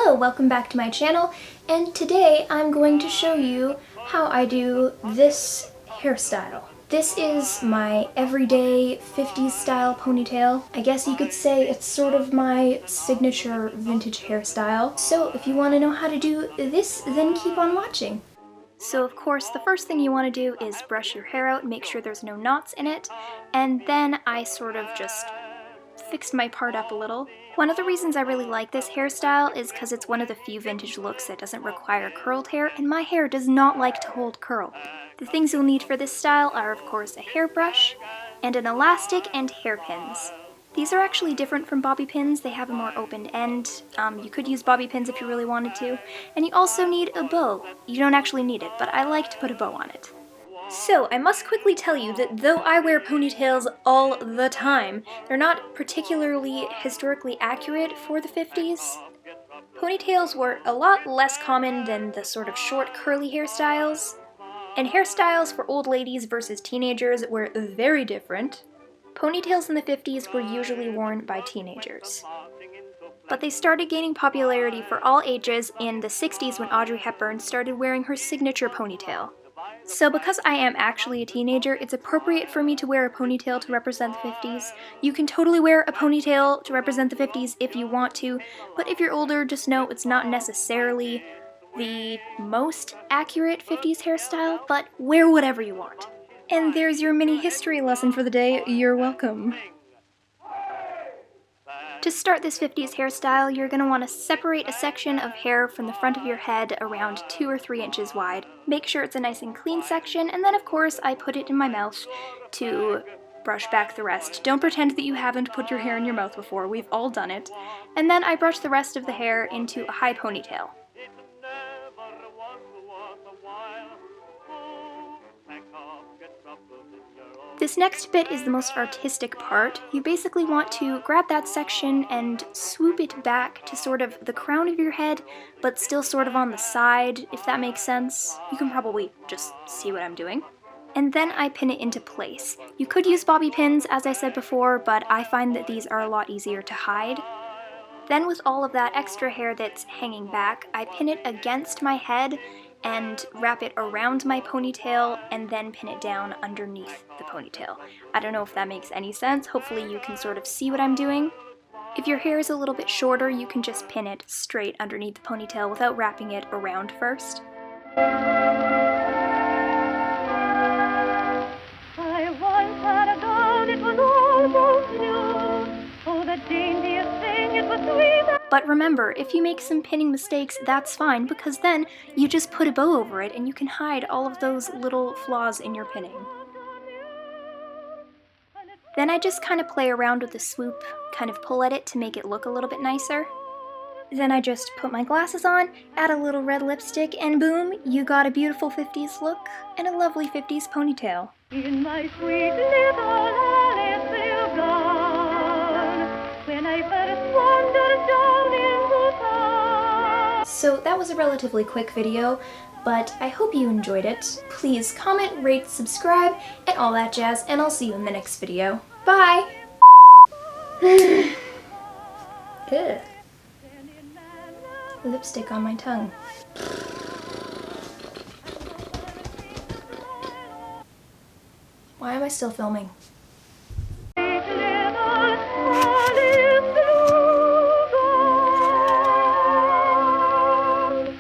Hello, welcome back to my channel, and today I'm going to show you how I do this hairstyle. This is my everyday 50s style ponytail. I guess you could say it's sort of my signature vintage hairstyle. So if you want to know how to do this, then keep on watching. So of course, the first thing you want to do is brush your hair out and make sure there's no knots in it, and then I sort of just fixed my part up a little. One of the reasons I really like this hairstyle is because it's one of the few vintage looks that doesn't require curled hair, and my hair does not like to hold curl. The things you'll need for this style are of course a hairbrush, and an elastic and hairpins. These are actually different from bobby pins. They have a more open end. You could use bobby pins if you really wanted to. And you also need a bow. You don't actually need it, but I like to put a bow on it. So, I must quickly tell you that though I wear ponytails all the time, they're not particularly historically accurate for the 50s. Ponytails were a lot less common than the sort of short curly hairstyles, and hairstyles for old ladies versus teenagers were very different. Ponytails in the 50s were usually worn by teenagers. But they started gaining popularity for all ages in the 60s when Audrey Hepburn started wearing her signature ponytail. So because I am actually a teenager, it's appropriate for me to wear a ponytail to represent the 50s. You can totally wear a ponytail to represent the 50s if you want to, but if you're older, just know it's not necessarily the most accurate 50s hairstyle, but wear whatever you want. And there's your mini history lesson for the day. You're welcome. To start this 50s hairstyle, you're going to want to separate a section of hair from the front of your head around 2 or 3 inches wide. Make sure it's a nice and clean section, and then of course I put it in my mouth to brush back the rest. Don't pretend that you haven't put your hair in your mouth before, we've all done it. And then I brush the rest of the hair into a high ponytail. This next bit is the most artistic part. You basically want to grab that section and swoop it back to sort of the crown of your head, but still sort of on the side, if that makes sense. You can probably just see what I'm doing. And then I pin it into place. You could use bobby pins, as I said before, but I find that these are a lot easier to hide. Then with all of that extra hair that's hanging back, I pin it against my head and wrap it around my ponytail and then pin it down underneath the ponytail. I don't know if that makes any sense. Hopefully you can sort of see what I'm doing. If your hair is a little bit shorter, you can just pin it straight underneath the ponytail without wrapping it around first. I once had a doll, it was almost new. Oh, the daintiest thing, it was sweet. But remember, if you make some pinning mistakes, that's fine, because then you just put a bow over it and you can hide all of those little flaws in your pinning. Then I just kind of play around with the swoop, kind of pull at it to make it look a little bit nicer. Then I just put my glasses on, add a little red lipstick, and boom, you got a beautiful 50s look and a lovely 50s ponytail. In my sweet little Alice gown, when I first wandered down into town. So that was a relatively quick video, but I hope you enjoyed it. Please comment, rate, subscribe, and all that jazz, and I'll see you in the next video. Bye! Ugh. Lipstick on my tongue. Why am I still filming?